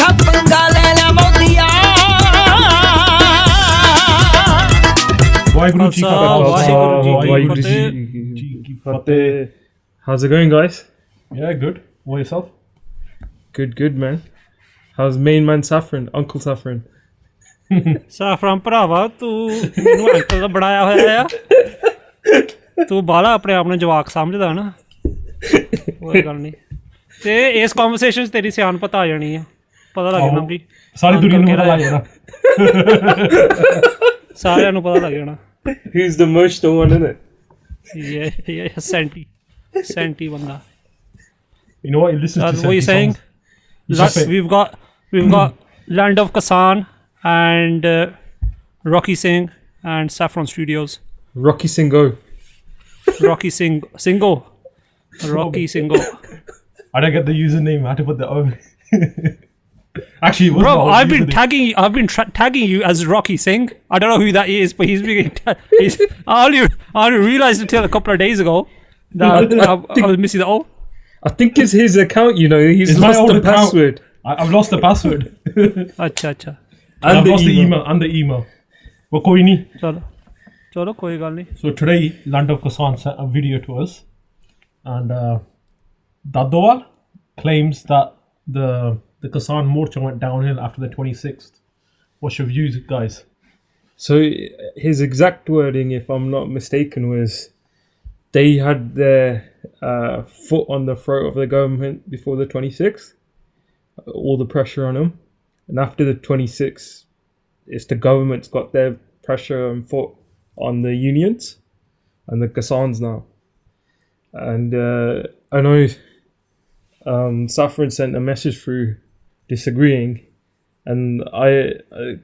झूठा पंगा ले ले Modia Waheguru Ji Ka Khalsa, Fateh. How's it going, guys? Yeah, good. What yourself? Good, man. How's main man Saffron, Uncle Saffron? Saffron ਭਰਾਵਾ ਤੂੰ ਮੈਨੂੰ uncle ਦਾ ਬਣਾਇਆ ਹੋਇਆ ਆ ਤੂੰ ਬਾਲਾ ਆਪਣੇ ਆਪ ਨੂੰ ਜਵਾਕ ਸਮਝਦਾ ਨਾ ਕੋਈ ਗੱਲ ਨਹੀਂ ਤੇ ਇਸ ਕਨਵਰਸੇਸ਼ਨ 'ਚ ਤੇਰੀ ਸਿਆਣਪਤ ਆ ਜਾਣੀ ਆ ਪਤਾ ਲੱਗ ਜਾਣਾ ਵੀ ਸਾਰੀ ਦੁਨੀਆ ਨੂੰ ਪਤਾ ਲੱਗ ਜਾਣਾ ਸਾਰਿਆਂ ਨੂੰ ਪਤਾ ਲੱਗ ਜਾਣਾ Who's the emotional one, innit? Yeah, senti ਬੰਦਾ You know what? He listens to what are you saying? We've got Land of Kisaan and Rocky Singh and Saffron Studios. Rocky Singho. Rocky Singho. Rocky Singho. I don't get the username. I had to put the O. Actually, it was Bro, the I've been username. tagging you as Rocky Singh. I don't know who that is, but he's being. I only realized until a couple of days ago that I was missing the O. I think it's his account, you know. He's It's my lost old the account. password. I've lost the password. अच्छा. And I've lost the email and the email. Well, koi nahi. चलो कोई गल नहीं. So today, Land of Kisaan sent a video to us, and Dallewal claims that the Kisaan morcha went downhill after the 26th. What's your views, guys? So his exact wording, if I'm not mistaken, was they had their foot on the throat of the government before the 26th, all the pressure on them, and after the 26th, it's the government's got their pressure and foot on the unions and the Kisaans now. And I know Saffron sent a message through disagreeing, and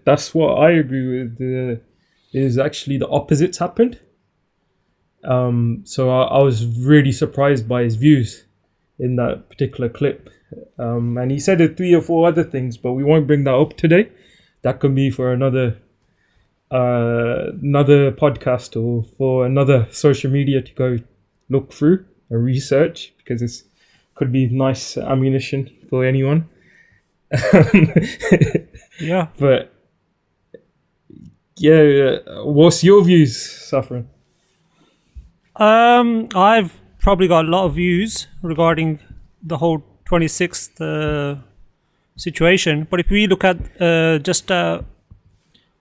that's what I agree with. Is actually the opposites happened. So I was really surprised by his views in that particular clip. And he said 3 or 4 other things, but we won't bring that up today. That could be for another podcast or for another social media to go look through and research, because it could be nice ammunition for anyone. Yeah. But yeah, what's your views, Saffron? I've probably got a lot of views regarding the whole 26th situation, but if we look at just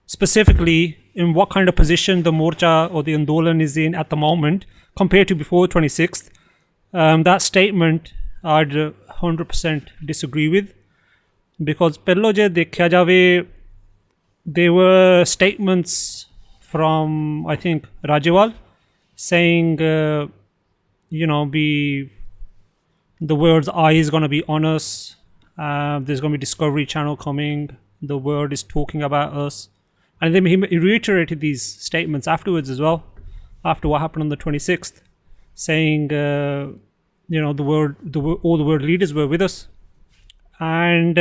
specifically in what kind of position the morcha or the andolan is in at the moment compared to before 26th, that statement I'd 100% disagree with, because pehlo je dekhya jave, there were statements from, I think, Rajewal saying, the world's eye is going to be on us. There's going to be Discovery Channel coming. The world is talking about us. And then he reiterated these statements afterwards as well, after what happened on the 26th, saying, all the world leaders were with us. And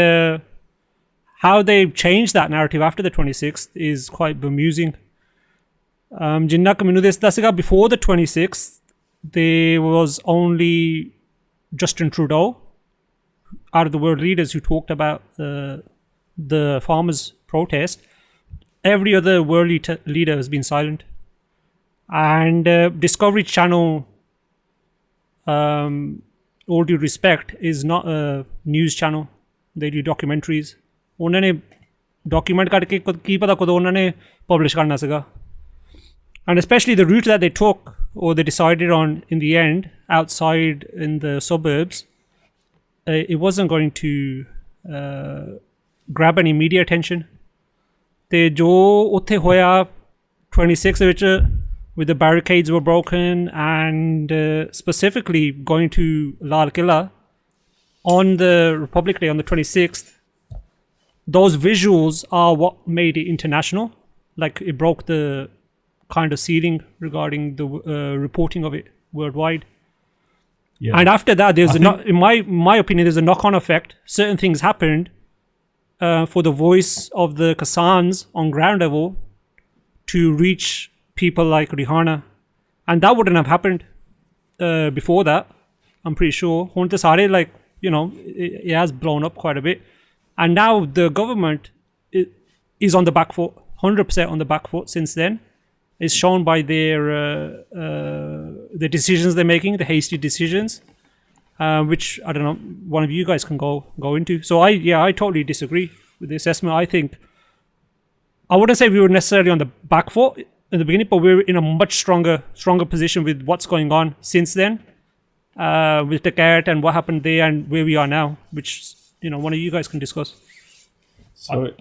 how they changed that narrative after the 26th is quite bemusing. Jinnah ka mainu desda siga, before the 26th, there was only Justin Trudeau out of the world leaders who talked about the farmers' protest. Every other world leader has been silent. And Discovery Channel, all due respect, is not a news channel. They do documentaries. उन्होंने document करके की पता कदों उन्होंने publish करना सीगा. And especially the route that they took, or they decided on in the end, outside in the suburbs, it wasn't going to grab any media attention. ਤੇ ਜੋ ਉੱਥੇ ਹੋਇਆ 26 ਵਿੱਚ, with the barricades were broken, and specifically going to Lal Killa on the Republic Day on the 26th, those visuals are what made it international. Like, it broke the kind of ceiling regarding the reporting of it worldwide. Yeah. And after that, in my opinion, there's a knock-on effect. Certain things happened for the voice of the Kisaans on ground level to reach people like Rihanna, and that wouldn't have happened before that. I'm pretty sure. It has blown up quite a bit. And now the government is on the back foot, 100% on the back foot since then. It's shown by their the decisions they're making, the hasty decisions, which I don't know, one of you guys can go into. So I totally disagree with the assessment. I think I wouldn't say we were necessarily on the back foot in the beginning, but we're in a much stronger position with what's going on since then, with the carrot and what happened there and where we are now, which one of you guys can discuss. So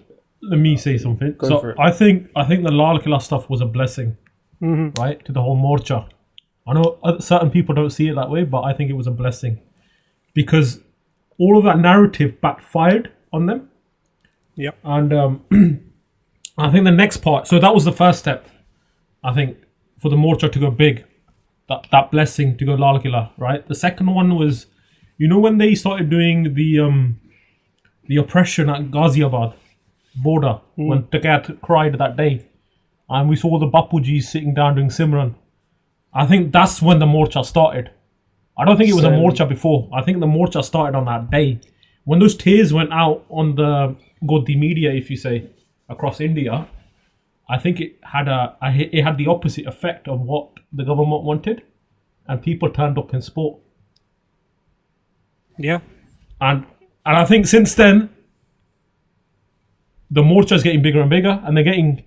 Let me say something. Go for it. I think the Lal Killa stuff was a blessing, right, to the whole morcha. I know certain people don't see it that way, but I think it was a blessing because all of that narrative backfired on them. Yeah. And I think the next part. So that was the first step. I think for the morcha to go big, that blessing to go Lal Killa, right? The second one was, when they started doing the oppression at Ghaziabad border, when Takat cried that day, and we saw the Bapujis sitting down doing Simran. I think that's when the morcha started. I don't think it was a morcha before. I think the morcha started on that day. When those tears went out on the Godi media, if you say, across India, I think it had the opposite effect of what the government wanted, and people turned up in sport. Yeah. And I think since then, the morcha is getting bigger and bigger, and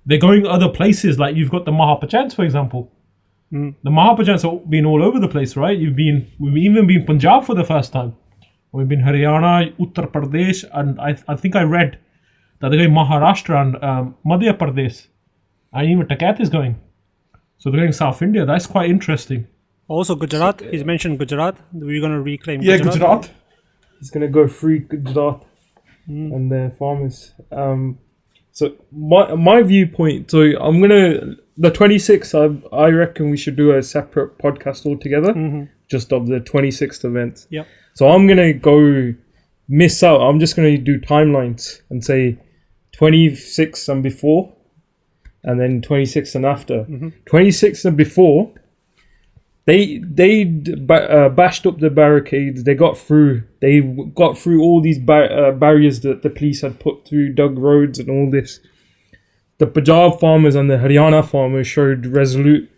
they're going other places. Like you've got the Mahapachants, for example. The Mahapachants have been all over the place, right? We've even been Punjab for the first time. We've been Haryana, Uttar Pradesh, and I think I read that they're going Maharashtra and Madhya Pradesh, and even Takat is going. So they're going South India. That's quite interesting. Also Gujrat. He's mentioned Gujrat. We're going to reclaim Yeah, Gujrat. Gujrat. He's going to go free Gujrat and the farmers. So my viewpoint. So I'm gonna the 26th. I reckon we should do a separate podcast altogether, just of the 26th event. Yeah. So I'm gonna go miss out. I'm just gonna do timelines and say 26th and before, and then 26th and after. 26th and before. They bashed up the barricades. They got through. They got through all these barriers that the police had put through, dug roads and all this. The Punjab farmers and the Haryana farmers showed resolute,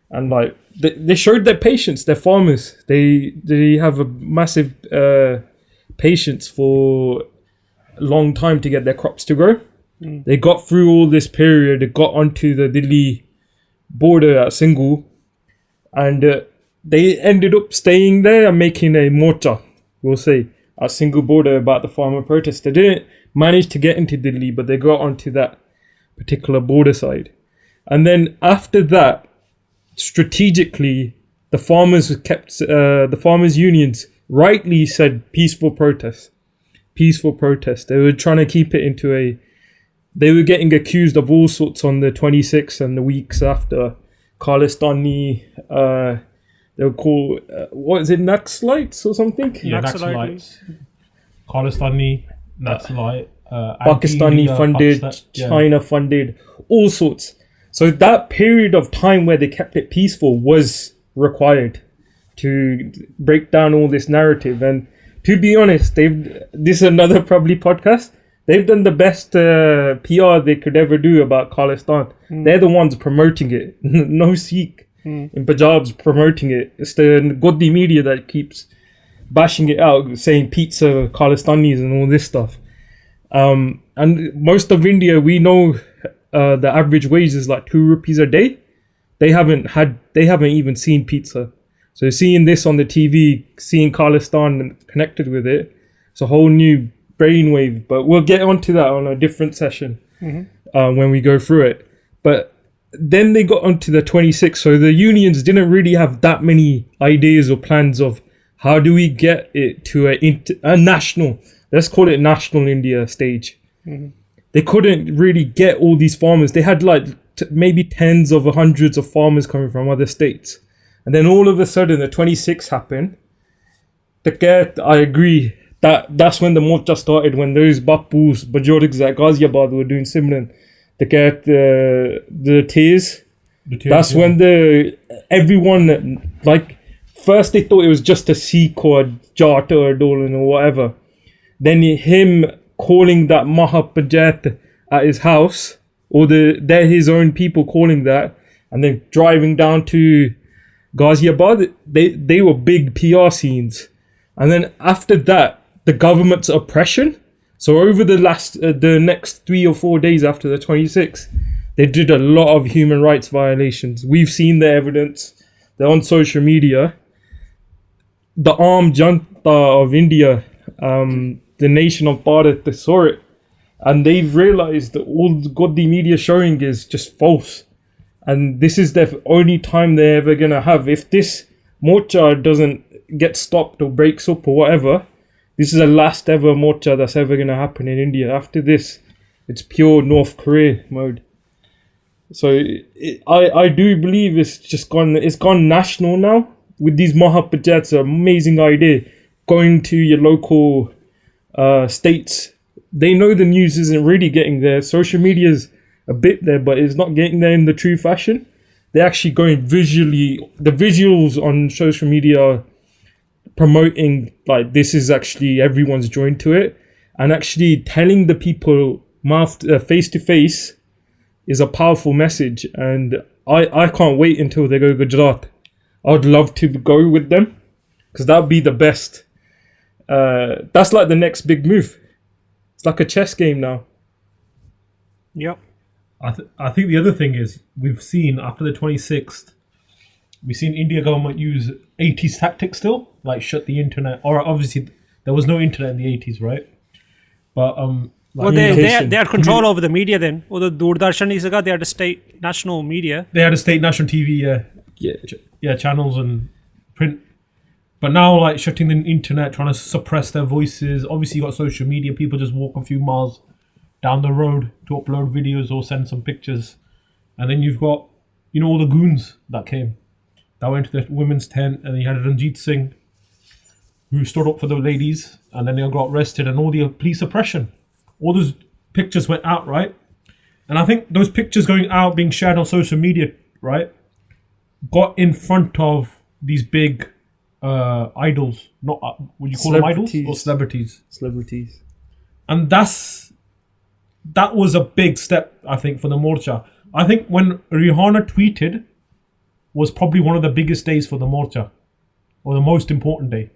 and they showed their patience. They're farmers. They have a massive patience for a long time to get their crops to grow. They got through all this period. They got onto the Delhi border at Singh. And they ended up staying there and making a morcha, we'll say, at Singh border about the farmer protest. They didn't manage to get into Delhi, but they got onto that particular border side. And then after that, strategically, the farmers unions rightly said peaceful protest. Peaceful protest. They were trying to keep it they were getting accused of all sorts on the 26th and the weeks after. Khalistani, they were called, what is it, Naxalites or something? Yeah, Naxalites. Khalistani, Naxalite, Pakistani funded, China funded, all sorts. So that period of time where they kept it peaceful was required to break down all this narrative. And to be honest, this is another probably podcast. They've done the best PR they could ever do about Khalistan. They're the ones promoting it. No Sikh in Punjab's promoting it. It's the Godi media that keeps bashing it out, saying pizza, Khalistanis and all this stuff. And most of India, we know the average wage is like 2 rupees a day. They haven't even seen pizza. So seeing this on the TV, seeing Khalistan connected with it, it's a whole new brainwave. But we'll get onto that on a different session when we go through it. But then they got onto the 26th. So the unions didn't really have that many ideas or plans of how do we get it to a national, let's call it national India stage. They couldn't really get all these farmers. They had like maybe tens of hundreds of farmers coming from other states. And then all of a sudden the 26th happened. I agree. That's when the morcha started, when those Bapus, Bazurags at Ghaziabad were doing Simran. The tears. That's when everyone, like, first they thought it was just a Sikh or a Jat or a Dolan or whatever. then him calling that Mahapanjayat at his house, or they're his own people calling that, and then driving down to Ghaziabad, they were big PR scenes. And then after that, the government's oppression. So over the next 3 or 4 days after the 26th, they did a lot of human rights violations. We've seen the evidence. They're on social media. The armed Janta of India, the nation of Bharat, they saw it. And they've realized that all the Godi media showing is just false. And this is the only time they're ever going to have. If this morcha doesn't get stopped or breaks up or whatever, this is the last ever morcha that's ever going to happen in India. After this, it's pure North Korea mode. So I do believe it's gone national now. With these Mahapanchayats, an amazing idea. Going to your local states. They know the news isn't really getting there. Social media's a bit there, but it's not getting there in the true fashion. They're actually going visually. The visuals on social media are promoting like this is actually everyone's joined to it, and actually telling the people face to face is a powerful message. And I can't wait until they go Gujrat. I'd love to go with them because that'd be the best. That's like the next big move. It's like a chess game now. Yep. I think the other thing is we've seen after the 26th, we've seen India government use 80s tactics still, like shut the internet. Or obviously there was no internet in the 80s, right? But well, they had control over the media then. Or the Doordarshan they had a state national media. They had a state national TV, channels and print. But now, like shutting the internet, trying to suppress their voices. Obviously, you got social media. People just walk a few miles down the road to upload videos or send some pictures. And then you've got, all the goons that came. That went to the women's tent, and then you had Ranjit Singh, who stood up for the ladies, and then they got arrested, and all the police oppression. All those pictures went out, right? And I think those pictures going out, being shared on social media, right, got in front of these big idols. Not would you call them idols or celebrities? Celebrities. And that was a big step, I think, for the morcha. I think when Rihanna tweeted was probably one of the biggest days for the morcha, or the most important day.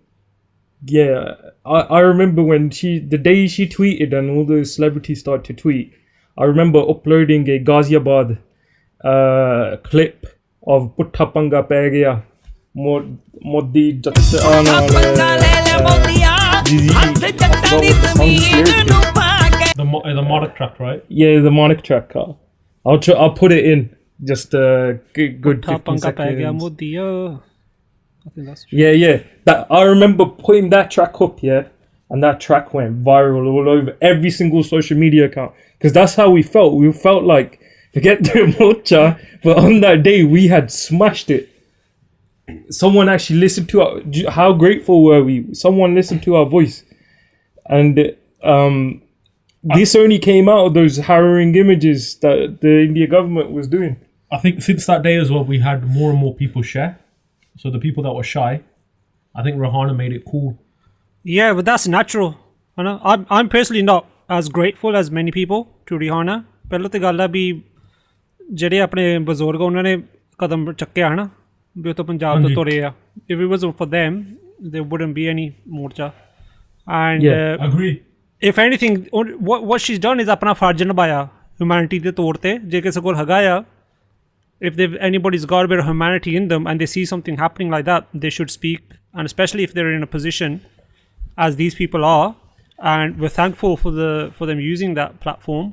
Yeah, I remember when the day she tweeted and all the celebrities started to tweet. I remember uploading a Ghaziabad clip of Panga Pehgeya, Modi the Monarch track, right? Yeah, the Monarch track. I'll put it in just a good 15 seconds. I think that's true. Yeah. That I remember putting that track up, and that track went viral all over every single social media account. Because that's how we felt. We felt like, forget the morcha, but on that day we had smashed it. Someone actually listened to how grateful were we? Someone listened to our voice, and this only came out of those harrowing images that the India government was doing. I think since that day as well, we had more and more people share. So the people that were shy, I think Rihanna made it cool. Yeah, but that's natural. I'm personally not as grateful as many people to Rihanna. ਪਹਿਲਾਂ ਤੇ ਗੱਲ ਆ ਵੀ ਜਿਹੜੇ ਆਪਣੇ ਬਜ਼ੁਰਗ ਉਹਨਾਂ ਨੇ ਕਦਮ ਚੱਕਿਆ ਹਨਾ ਵੀ ਉਹ ਤਾਂ ਪੰਜਾਬ ਤੋਂ ਤੁਰੇ ਆ. If it wasn't for them, there wouldn't be any morcha. And agree. If anything, what she's done is ਆਪਣਾ ਫਰਜ਼ ਨਿਭਾਇਆ humanity ਦੇ ਤੌਰ ਤੇ. ਜੇ ਕਿਸੇ ਕੋਲ ਹੈਗਾ ਆ, if anybody's got a bit of humanity in them and they see something happening like that, they should speak. And especially if they're in a position as these people are, and we're thankful for them using that platform.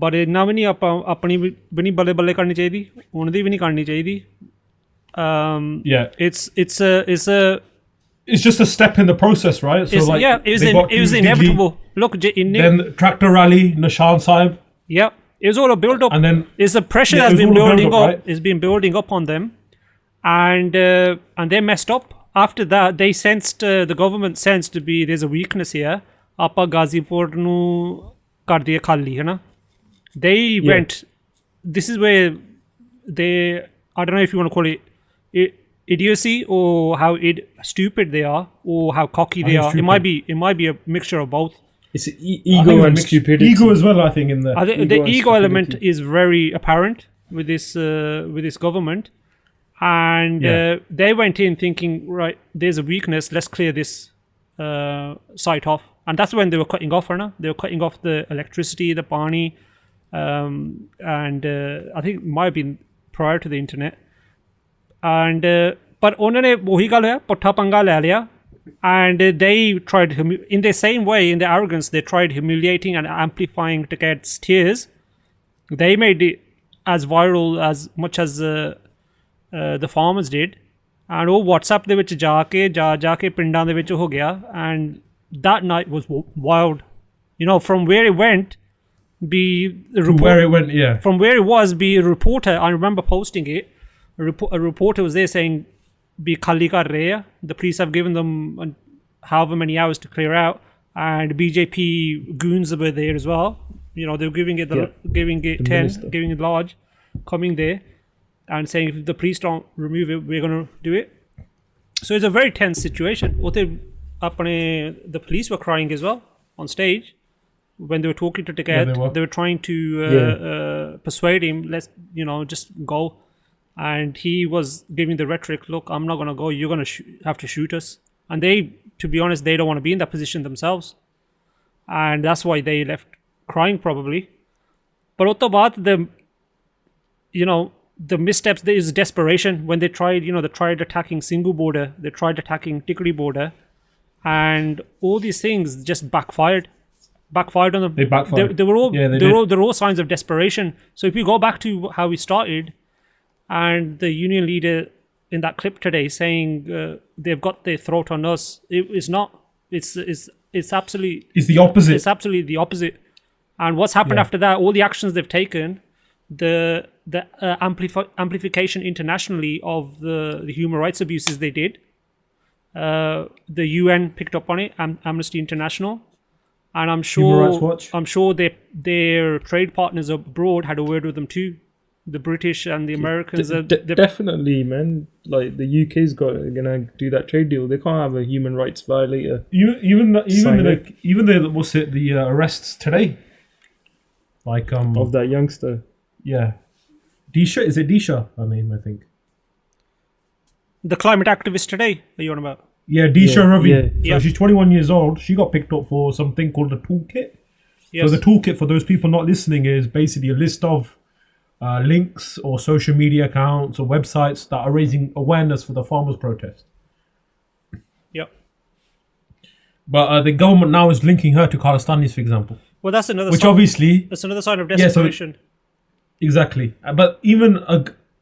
But ਇੰਨਾ ਵੀ ਨਹੀਂ ਆਪਣੀ ਵੀ ਨਹੀਂ ਬੱਲੇ ਬੱਲੇ ਕਰਨੀ ਚਾਹੀਦੀ, ਉਹਨਾਂ ਦੀ ਵੀ ਨਹੀਂ ਕਰਨੀ ਚਾਹੀਦੀ. It's just a step in the process, right? So it was inevitable. Look, then tractor rally, Nishan Sahib. Yeah. It was all a build up. And then it's the pressure that's been building up. Right? It's been building up on them, and they messed up. After that, they sensed the government sensed there's a weakness here. Apa Ghazipur nu kar diye khali, hai na? They went. This is where they. I don't know if you want to call it. idiocy or how stupid they are or how cocky they are. Stupid. It might be a mixture of both. It's ego and stupidity. Ego as well, I think. In there, I think the ego element is very apparent with this government, and they went in thinking, right, there's a weakness. Let's clear this site off, and that's when they were cutting off. They were cutting off the electricity, the pani, and I think it might have been prior to the internet. And but उन्होंने वही गल है पुट्ठा पंगा ले लिया, and they tried in the same way, in their arrogance, they tried humiliating and amplifying Ticket's tears. They made it as viral as much as the farmers did, and वो WhatsApp ਦੇ ਵਿੱਚ जा के पिंडां दे ਵਿੱਚ हो गया, and that night was wild. You know, from where it went, from where it was, be a reporter. I remember posting it. A reporter was there saying, "Be khali kar rahe hai." The police have given them however many hours to clear out, and BJP goons were there as well. You know, they were giving it giving it large, coming there and saying, if the police don't remove it, we're going to do it. So it's a very tense situation. The police were crying as well on stage when they were talking to Ticket. They were trying to persuade him, let's, just go. And he was giving the rhetoric, look, I'm not going to go, you're going to have to shoot us. And they, to be honest, they don't want to be in that position themselves. And that's why they left crying probably. But at the baad, the missteps, there is desperation. When they tried attacking Singh border, they tried attacking Tikri border, and all these things just backfired on them. They backfired. They were all signs of desperation. So if we go back to how we started, and the union leader in that clip today saying they've got their throat on us, it's not. It's absolutely. It's the opposite. It's absolutely the opposite. And what's happened after that? All the actions they've taken, the amplification internationally of the human rights abuses they did. The UN picked up on it, Amnesty International, and I'm sure Human Rights Watch. I'm sure their trade partners abroad had a word with them too. The British and the Americans definitely, man. Like the UK's gonna do that trade deal. They can't have a human rights violator. Even the arrests today, like of that youngster. Yeah, Disha, is it Disha? Her name, I think. The climate activist today. Are you on about? Yeah, Disha Ravi. Yeah. So she's 21 years old. She got picked up for something called the toolkit. Yes. So the toolkit, for those people not listening, is basically a list of links or social media accounts or websites that are raising awareness for the farmers' protest. Yep. But the government now is linking her to Khalistanis, for example. Well, that's another. That's another sign of desperation. Exactly. But even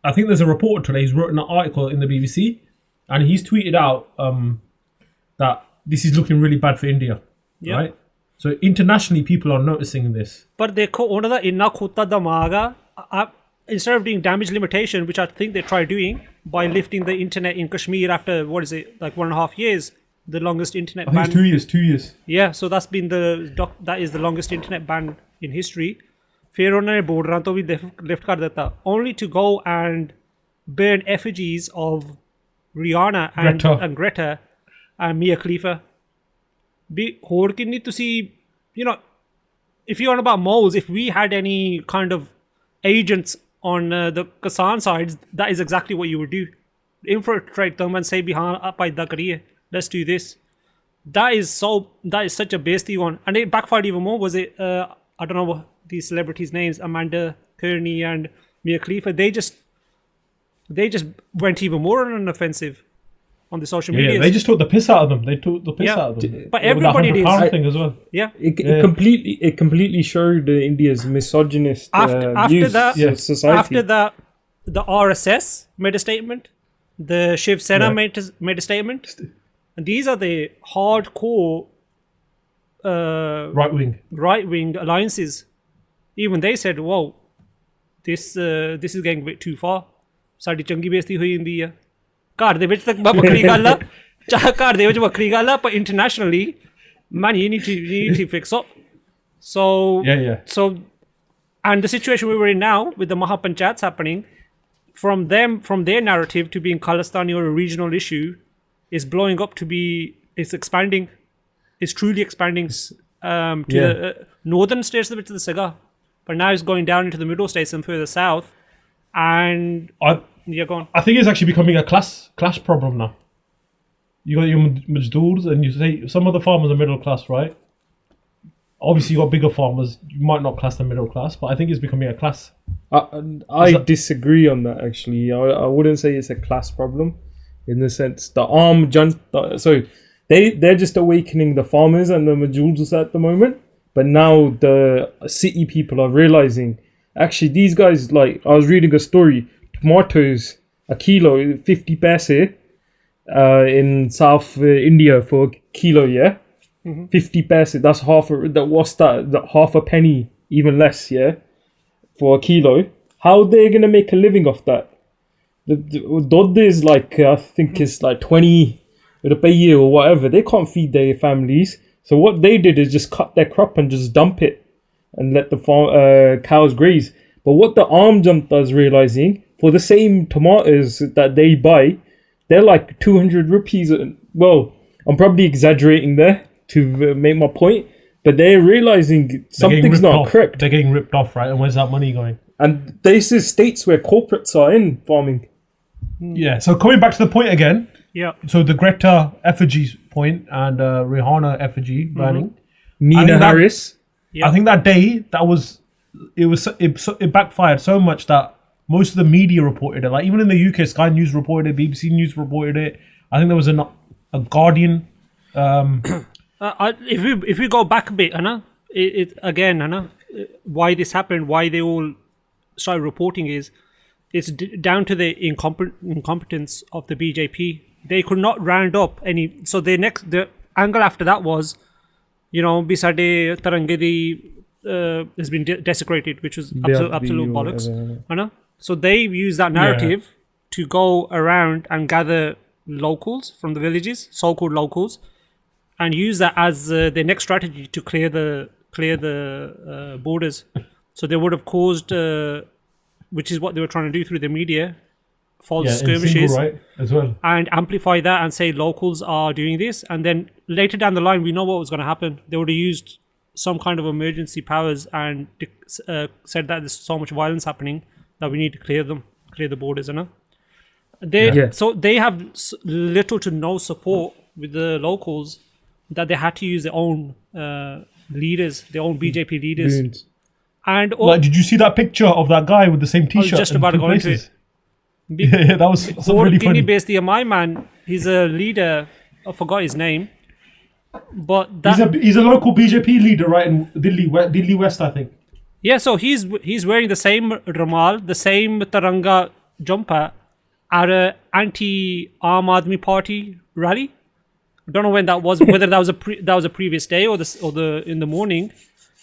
I think there's a reporter today who's written an article in the BBC, and he's tweeted out that this is looking really bad for India. Yep. Right. So internationally, people are noticing this. But देखो उन्होंने इन्ना खोता दमागा. Instead of doing damage limitation, which I think they tried doing by lifting the internet in Kashmir after, what is it, like 1.5 years, the longest internet ban. I think it's 2 years. Yeah, so that is the longest internet ban in history. फिर उन्होंने border तो भी lift कर देता, only to go and burn effigies of Rihanna and Greta and Mia Khalifa. Be ਹੋਰ किन्नी तुसी, if you're on about moles, if we had any kind of agents on the Kisaan sides, that is exactly what you would do. Infiltrate them and say, let's do this. That is such a beastie one. And it backfired even more. Was it, I don't know what these celebrities' names, Amanda Kearney and Mia Khalifa, they just went even more on an offensive on the social media. They just took the piss out of them. They took the piss out of them. But everybody did. Thing as well. Yeah. It completely showed India's misogynist society. After that, the RSS made a statement. The Shiv Sena made a statement. And these are the hardcore right-wing alliances. Even they said, "Whoa, this is getting a bit too far." Sari चंगी बेइज्जती हुई इंदी है घर दे विच तक बक्खरी गल आ चाहे घर दे विच बक्खरी गल आ पर internationally man you need to fix up so and the situation we were in now with the Mahapanchayats happening, from their narrative to being Khalistani or a regional issue is blowing up to be, it's expanding, it's truly expanding to the northern states of the Saga, but now it's going down into the middle states and further south. And yeah, go on. I think it's actually becoming a class problem now. You got your Majdoors, and you say some of the farmers are middle class, right? Obviously, you got bigger farmers. You might not class them middle class, but I think it's becoming a class. I disagree on that, actually. I wouldn't say it's a class problem, in the sense the they're just awakening the farmers and the Majdoors at the moment. But now the city people are realizing, actually, these guys, like, I was reading a story, tomatoes, a kilo, 50 paise, in South India for a kilo, yeah? 50 paise, that's half a penny, even less, yeah? For a kilo. How are they going to make a living off that? The Dodde is like, I think it's like 20 rupees or whatever. They can't feed their families. So what they did is just cut their crop and just dump it and let the cows graze. But what the arm junta is realizing, for the same tomatoes that they buy, they're like 200 rupees. Well, I'm probably exaggerating there to make my point, but they're realizing something's not correct. They're getting ripped off, right? And where's that money going? And this is states where corporates are in farming. Yeah, so coming back to the point again. Yeah. So the Greta effigy point and Rihanna effigy banning. Nina Harris. I think that day it backfired so much that most of the media reported it. Like even in the UK, Sky News reported it, BBC News reported it. I think there was a Guardian. If we go back a bit, Anna, why this happened, why they all started reporting it's down to the incompetence of the BJP. They could not round up any. So the angle after that was, Bisade Tarangedi has been desecrated, which was absolute bollocks. Anna. So they used that narrative to go around and gather locals from the villages, so-called locals, and use that as their next strategy to clear the borders. So they would have caused, which is what they were trying to do through the media, false skirmishes, Singh, right, as well, and amplify that and say locals are doing this. And then later down the line, we know what was going to happen. They would have used some kind of emergency powers and said that there's so much violence happening that we need to clear the borders. So they have little to no support with the locals, that they had to use their own leaders, their own BJP leaders. Goons. And did you see that picture of that guy with the same T-shirt? I was just about to go into it. Yeah, that was really funny. Basically, my man, he's a leader. I forgot his name, but he's a local BJP leader, right, in Delhi West, I think. Yeah, so he's wearing the same Ramal, the same Taranga jumper at a anti-Aam Aadmi Party rally. I don't know when that was, whether that was a previous day or in the morning,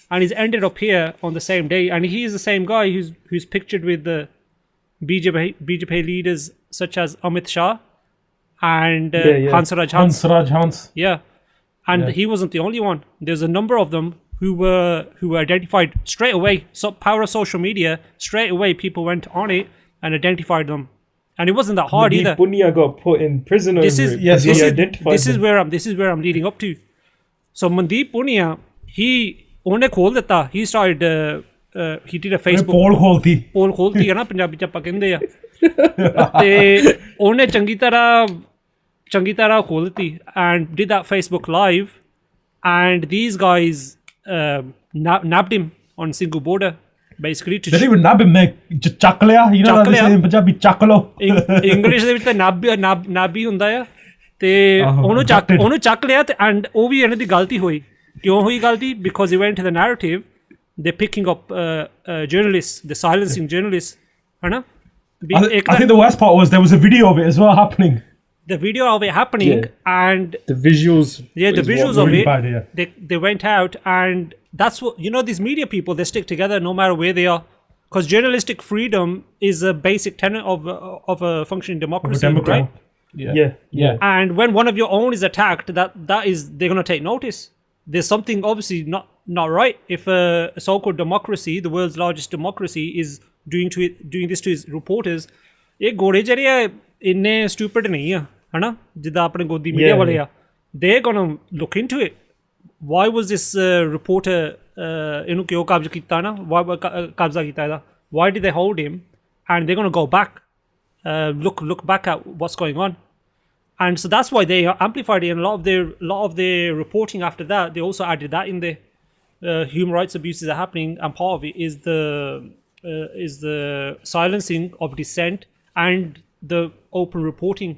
and he's ended up here on the same day. And he's the same guy who's pictured with the BJP leaders such as Amit Shah and Hansraj Hans. Yeah, and he wasn't the only one. There's a number of them who were identified straight away. So power of social media, straight away people went on it and identified them. And it wasn't that hard either. Punia got put in prison. This is where I'm leading up to. So Mandeep Punia, he started. He did a Facebook poll kholti hai na Punjabi ਚ ਆਪਾਂ ਕਹਿੰਦੇ ਆ ਤੇ ਉਹਨੇ ਚੰਗੀ ਤਰ੍ਹਾਂ ਖੋਲਤੀ and did that Facebook live, and these guys nabbed him on Singh border. Basically, they didn't even nab him, ਚੱਕ ਲਿਆ, you know, they say in Punjabi ਚੱਕ ਲੋ. English ਦੇ ਵਿੱਚ ਤਾਂ nab ਹੀ ਹੁੰਦਾ ਆ ਤੇ ਉਹਨੂੰ ਚੱਕ ਲਿਆ ਤੇ and ਉਹ ਵੀ ਇਹਨਾਂ ਦੀ ਗਲਤੀ ਹੋਈ. ਕਿਉਂ ਹੋਈ ਗਲਤੀ? Because he went to the narrative, they're picking up journalists, they're silencing journalists. I think the worst part was there was a video of it as well happening. The video of it happening and the visuals. Yeah, the visuals of really it. Bad, yeah. They went out, and that's what, these media people, they stick together no matter where they are, because journalistic freedom is a basic tenet of a functioning democracy, right? Yeah. And when one of your own is attacked, they're going to take notice. There's something obviously not right if a so-called democracy, the world's largest democracy, is doing this to its reporters. ਇਹ ਘੋੜੇ ਜਿਹੜੇ ਆ ਇੰਨੇ stupid ਨਹੀਂ ਆ ਹਨਾ ਜਿੱਦਾਂ ਆਪਣੇ ਗੋਦੀ ਮੀਡੀਆ ਵਾਲੇ ਆ they gonna look into it. Why was this reporter ਇਹਨੂੰ ਕਿਉਂ ਕਬਜ਼ ਕੀਤਾ ਨਾ ਕਬਜ਼ਾ ਕੀਤਾ ਇਹਦਾ? Why did they hold him? And they're gonna go back look back at what's going on. And so that's why they amplified it, and a lot of their reporting after that, they also added that in there. Human rights abuses are happening, and part of it is the silencing of dissent and the open reporting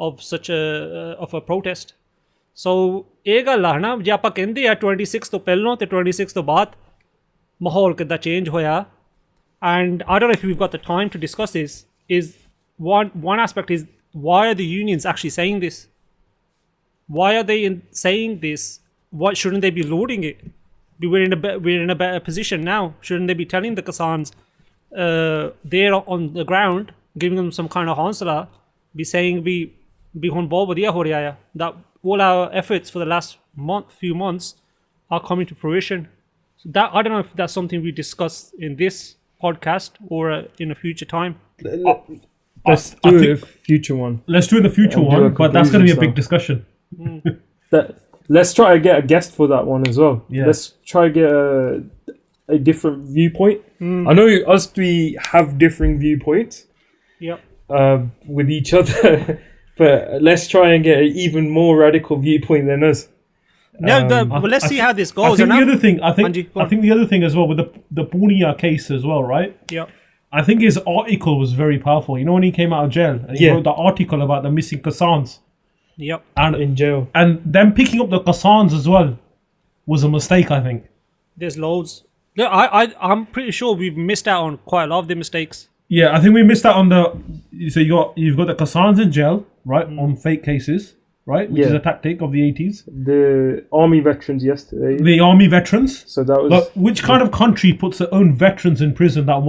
of such a protest. So ਇਹ ਗੱਲ ਆ ਨਾ ਜੇ ਆਪਾਂ ਕਹਿੰਦੇ ਆ 26 ਤੋਂ ਪਹਿਲਾਂ ਤੇ 26 ਤੋਂ ਬਾਅਦ ਮਾਹੌਲ ਕਿੱਦਾਂ ਚੇਂਜ ਹੋਇਆ, and I don't know if we've got the time to discuss this, is one aspect is why are the unions actually saying this? Why are they saying this? Why shouldn't they be loading it? We're in a better position now. Shouldn't they be telling the Kisans they're on the ground, giving them some kind of haunsala, be saying be hun bahut badhiya ho raha hai, that all our efforts for the last few months are coming to fruition? So that I don't know if that's something we discuss in this podcast or in a future time. Let's do a future one. Let's do it in the future one, but that's going to be a big discussion. Let's try to get a guest for that one as well. Yeah. Let's try to get a different viewpoint. I know us three have differing viewpoints. With each other, but let's try and get an even more radical viewpoint than us. Well, let's see how this goes. I think the other thing as well with the Punia case as well, right? Yeah. I think his article was very powerful. You know when he came out of jail and he wrote the article about the missing Kisans. Yep. And in jail. And them picking up the Kisans as well was a mistake, I think. There's loads. Yeah, I'm pretty sure we've missed out on quite a lot of the mistakes. Yeah, I think we missed out on so you've got the Kisans in jail, right, on fake cases, right, which is a tactic of the 80s. The army veterans yesterday. The army veterans. So that was... which kind of country puts their own veterans in prison that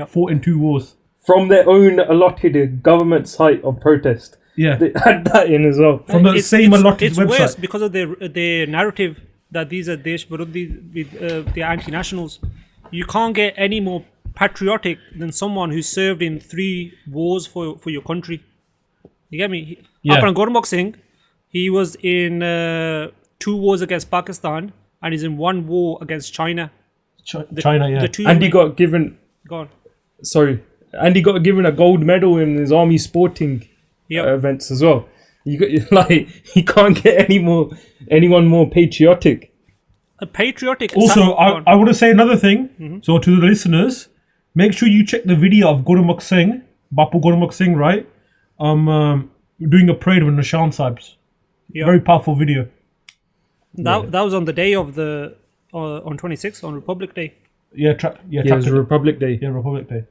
fought in 2 wars? From their own allotted government site of protest. Yeah. They add that in as well. From the same allotted website. It's worse because of their narrative that these are Desh Virodhi, the anti-nationals. You can't get any more patriotic than someone who served in 3 wars for your country. You get me? Apna Gurmukh Singh, he was in 2 wars against Pakistan and he's in 1 war against China. China, yeah. And he got given... Go on. Sorry. And he got given a gold medal in his army sporting events as well. You can't get anyone more patriotic. Patriotic. Also, I want to say another thing. So to the listeners, make sure you check the video of Gurmukh Singh, Bapu Gurmukh Singh, right? Doing a parade with Nishan Sahibs. Very powerful video. That was on the day of the on 26th on Republic Day. Yeah, it was Republic Day. Yeah, Republic Day.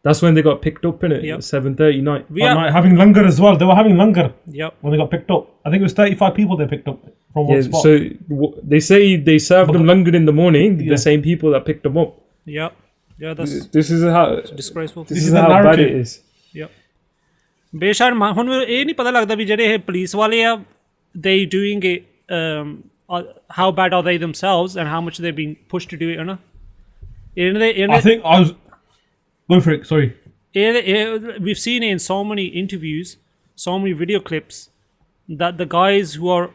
That's when they got picked up in it. 7:30 night. Night, having langar as well. They were having langar. Yep. When they got picked up, I think it was 35 people they picked up from one spot. So they say they served them langar in the morning. The same people that picked them up. Yep. Yeah, that's this is how disgraceful. This is how bad it is. Yep. ਬੇਸ਼ੱਕ ਹੁਣ ਇਹ ਨਹੀਂ ਪਤਾ ਲੱਗਦਾ ਵੀ ਜਿਹੜੇ ਇਹ police ਵਾਲੇ ਆ they doing it how bad are they themselves and how much they're being pushed to do it or not. I think I was go for it, sorry. We've seen it in so many interviews, so many video clips that the guys who are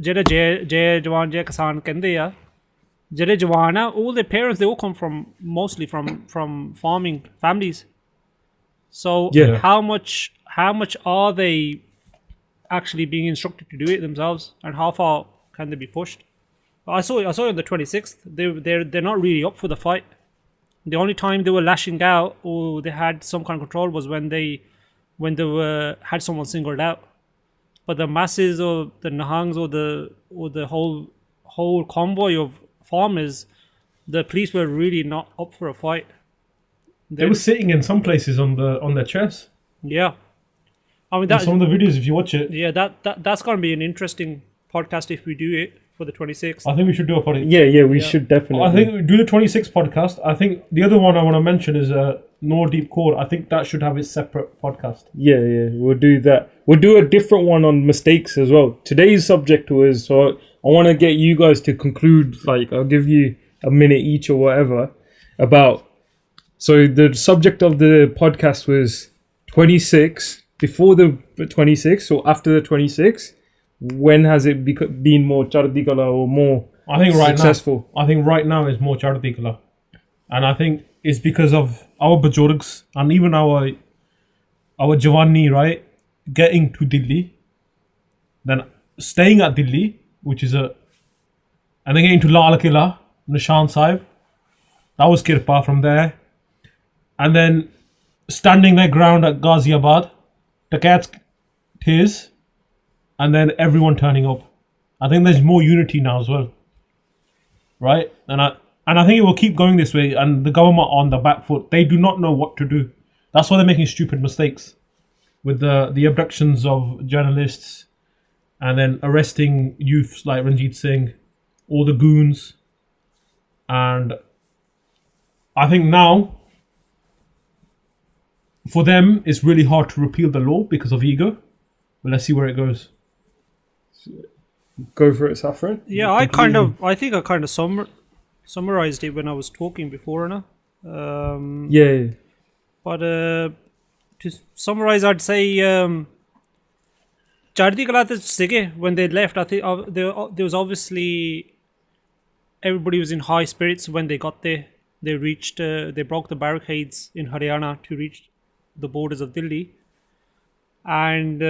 ਜਿਹੜੇ ਜੈ ਜਵਾਨ ਜੈ ਕਿਸਾਨ ਕਹਿੰਦੇ ਆ ਜਿਹੜੇ ਜਵਾਨ ਆ all their parents they all come from mostly from farming families. So how much are they actually being instructed to do it themselves and how far can they be pushed? I saw on the 26th they're not really up for the fight. The only time they were lashing out or they had some kind of control was when they had someone singled out. But the masses or the Nahangs or the whole convoy of farmers, the police were really not up for a fight. They were sitting in some places on their chest. Yeah, I mean some of the videos if you watch it. Yeah, that's going to be an interesting podcast if we do it for the 26th. I think we should do a podcast. Yeah, we should definitely. I think we do the 26th podcast. I think the other one I want to mention is Noor Deep Core. I think that should have its separate podcast. Yeah, we'll do that. We'll do a different one on mistakes as well. Today's subject was, so I want to get you guys to conclude, like I'll give you a minute each or whatever, about So the subject of the podcast was 26, before the 26 or after the 26. When has it been more Chardikala or more I think successful? I think right now is more Chardikala. And I think it's because of our Bazurags and even our Jawani, right? Getting to Delhi, then staying at Delhi, which is and then getting to Lal Killa, Nishan Sahib. That was Kirpa from there. And then standing their ground at Ghaziabad, Takat's tears, and then everyone turning up. I think there's more unity now as well. Right? And I think it will keep going this way, and the government on the back foot. They do not know what to do. That's why they're making stupid mistakes with the abductions of journalists and then arresting youths like Ranjit Singh, all the goons. And I think now, for them, it's really hard to repeal the law because of ego. But let's see where it goes. Go for it, Saffron. Yeah, I think I kind of summarized it when I was talking before, Anna. Yeah. But to summarize, I'd say Chardikala Sige, when they left, I think there was obviously everybody was in high spirits when they got there. They reached, they broke the barricades in Haryana to reach the borders of Delhi, and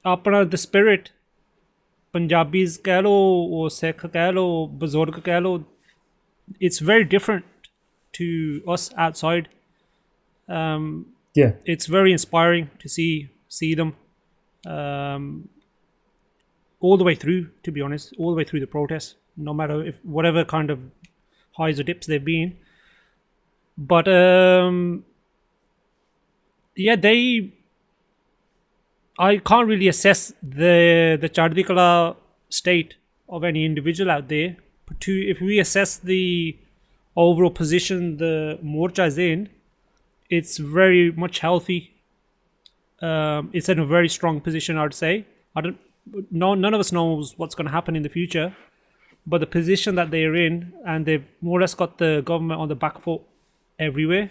apna the spirit, Punjabis keh lo, or Sikh keh lo, Bazurg keh lo, it's very different to us outside. Yeah. It's very inspiring to see them all the way through, to be honest, all the way through the protests, no matter if whatever kind of highs or dips they've been. But yeah, I can't really assess the Chardikala state of any individual out there. But if we assess the overall position the morcha is in, it's very much healthy. It's in a very strong position, I'd say. None of us knows what's going to happen in the future, but the position that they're in, and they've more or less got the government on the back foot everywhere.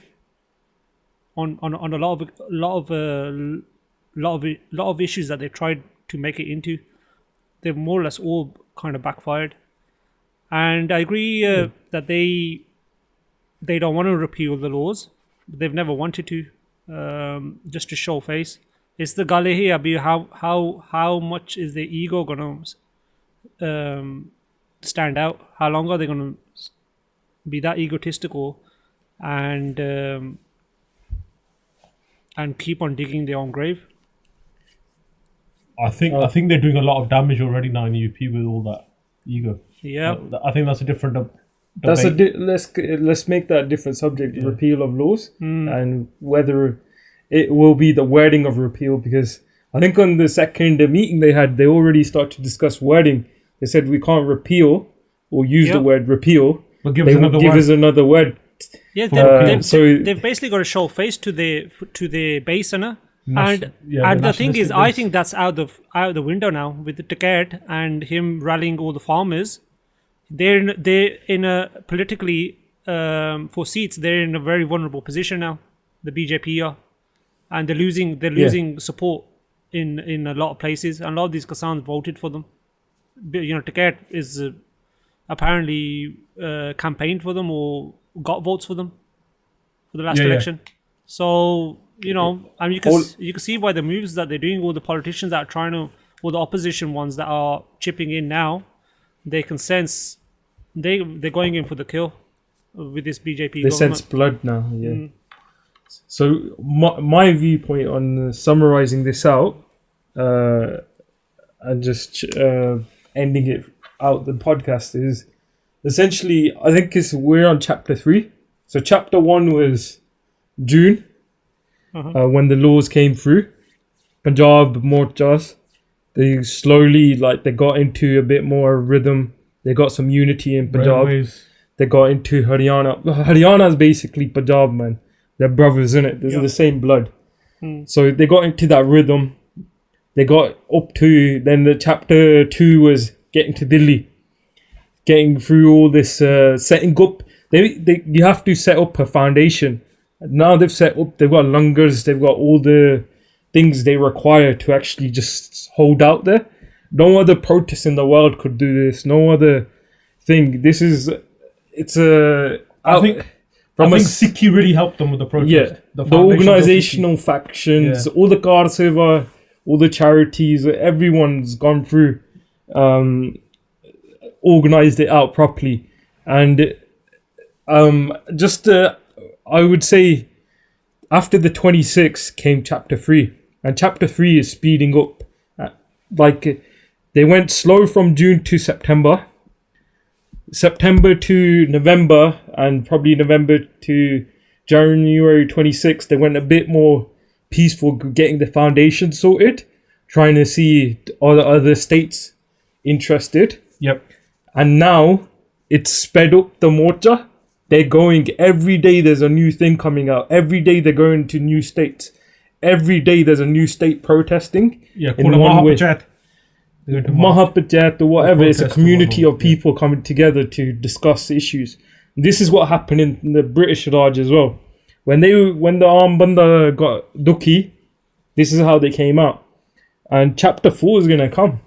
On a lot of issues that they tried to make it into, they've more or less all kind of backfired. And I agree that they don't want to repeal the laws. They've never wanted to, just to show face. It's the gale here, abhi how much is their ego gonna stand out? How long are they gonna be that egotistical and keep on digging their own grave? I think they're doing a lot of damage already now in the UP with all that ego. Yeah, I think that's a different debate. That's let's make that a different subject. Yeah. Repeal of laws and whether it will be the wording of repeal, because I think on the second meeting they already started to discuss wording. They said we can't repeal or use the word repeal. But give us another word. Yeah, they've basically got to show face to the base, and the thing is, I think that's out the window now with the Takat and him rallying all the farmers. They're in a politically for seats. They're in a very vulnerable position now. The BJP are, and they're losing support in a lot of places. And a lot of these Kisans voted for them. You know, Takat is apparently campaigned for them or got votes for them for the last election. So you know, I mean, you can see by the moves that they're doing. All the politicians that are trying to, or the opposition ones that are chipping in now, they can sense they're going in for the kill with this BJP government. Sense blood now. Yeah. So my viewpoint on summarizing this out and just ending it out the podcast is essentially, I think we're on chapter 3. So chapter 1 was June when the laws came through. Punjab morchas, they slowly they got into a bit more rhythm. They got some unity in Punjab. Railways. They got into Haryana. Haryana is basically Punjab, man. They're brothers, innit? They're the same blood. So they got into that rhythm. They got up to, then the chapter 2 was getting to Delhi. Getting through all this, setting up. they you have to set up a foundation. Now they've got lungers, they've got all the things they require to actually just hold out there. No other protest in the world could do this. No other thing. I think Sikhi really helped them with the protest. Yeah, the organizational factions, all the Kar Seva, all the charities, everyone's gone through, organized it out properly. And I would say after the 26th came Chapter 3. And Chapter 3 is speeding up. They went slow from June to September to November, and probably November to January 26th, they went a bit more peaceful, getting the foundation sorted, trying to see are the other states interested. Yep. And now it's sped up the morcha. They're going every day. There's a new thing coming out. Every day they're going to new states. Every day there's a new state protesting. Yeah, in one way. Mahapanchayat or whatever. It's a community of people coming together to discuss issues. This is what happened in the British Raj as well. When the Aam Banda got dukhi, this is how they came out. And Chapter 4 is going to come.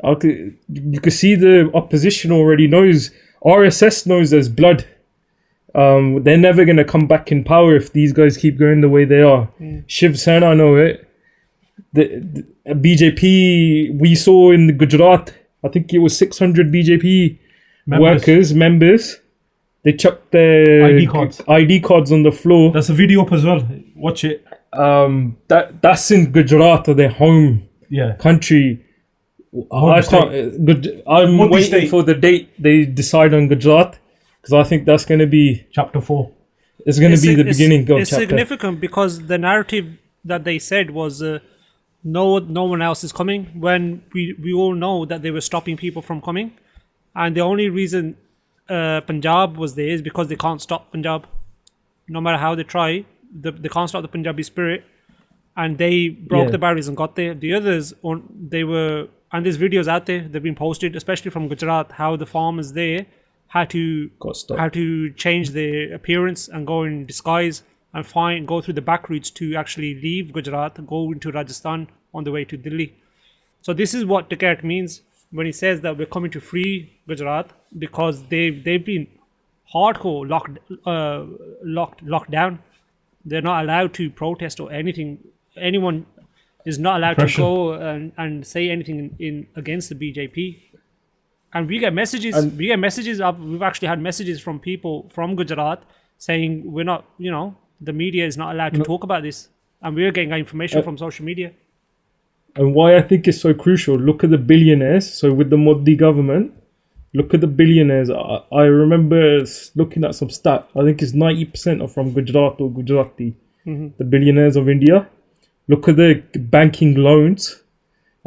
You can see the opposition already knows. RSS knows there's blood. They're never going to come back in power if these guys keep going the way they are. Shiv Sena know it. The BJP, we saw in the Gujrat, I think it was 600 BJP members. They chucked their ID cards on the floor. That's a video up as well. Watch it. That's in Gujarat, or their home country. I'm waiting for the date they decide on Gujrat, because I think that's going to be Chapter 4. It's going to be the beginning of It's chapter. significant because the narrative that they said was no one else is coming, when we all know that they were stopping people from coming, and the only reason Punjab was there is because they can't stop Punjab. No matter how they try, they can't stop the Punjabi spirit, and they broke the barriers and got there. The others, and there's videos out there, they've been posted, especially from Gujarat, how the farmers there had to change their appearance and go in disguise and go through the back routes to actually leave Gujarat, go into Rajasthan on the way to Delhi. So this is what Deket means when he says that we're coming to free Gujarat, because they've been hardcore locked down. They're not allowed to protest or anything. Anyone is not allowed to go and say anything in against the BJP. And we get messages. We've actually had messages from people from Gujarat saying we're not, the media is not allowed to talk about this, and we're getting our information from social media. And why I think it's so crucial, look at the billionaires. So with the Modi government, look at the billionaires. I remember looking at some stat. I think it's 90% are from Gujarat or Gujarati, the billionaires of India. Look at the banking loans.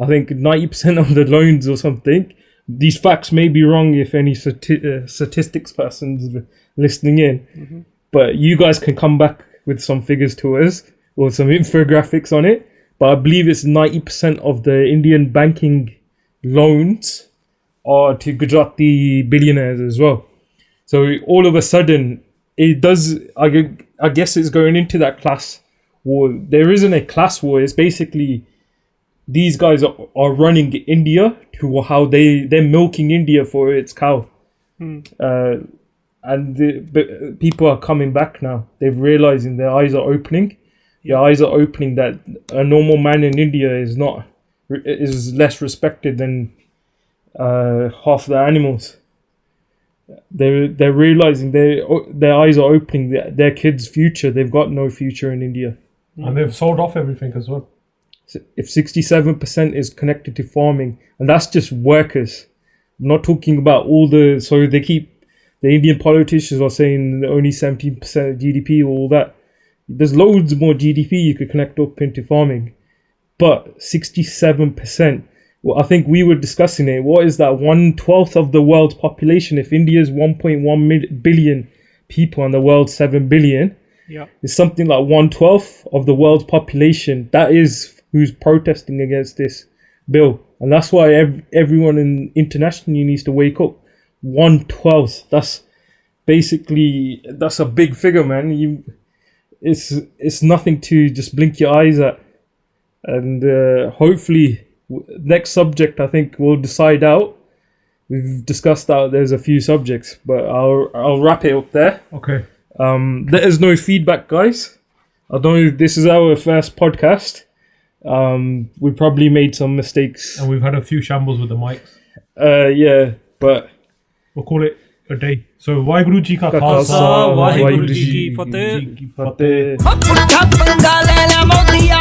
I think 90% of the loans or something. These facts may be wrong if any statistics person's listening in. But you guys can come back with some figures to us or some infographics on it. But I believe it's 90% of the Indian banking loans are to Gujarati billionaires as well. So all of a sudden, it does, I guess it's going into that class war. There isn't a class war. It's basically these guys are running India to how they're milking India for its cow. And people are coming back now. They're realizing their eyes are opening. Their eyes are opening that a normal man in India is less respected than half the animals. They're realizing their eyes are opening. Their kids' future. They've got no future in India, and they've sold off everything as well. If 67% is connected to farming, and that's just workers. I'm not talking about all the. So the Indian politicians are saying only 17% of GDP, all that. There's loads more GDP you could connect up into farming. But 67%, well, I think we were discussing it. What is that? 1/12 of the world's population. If India's 1.1 billion people and the world's 7 billion, it's something like 1/12 of the world's population. That is who's protesting against this bill. And that's why everyone internationally needs to wake up. 1/12. basically, that's a big figure, man. It's nothing to just blink your eyes at. And hopefully, next subject, I think we'll decide out. We've discussed out there's a few subjects, but I'll wrap it up there. Okay. Let us know feedback, guys. I know this is our first podcast. We probably made some mistakes. And we've had a few shambles with the mics. Yeah, but we'll call it a day. So, Waheguru Ji Ka Khalsa, Khalsa, Waheguru Waheguru Ji Ji Ki Fateh. Ki Fateh. ਪੁੱਠਾ ਪੰਗਾ ਲੈ ਲੈ ਮੋਦੀਆ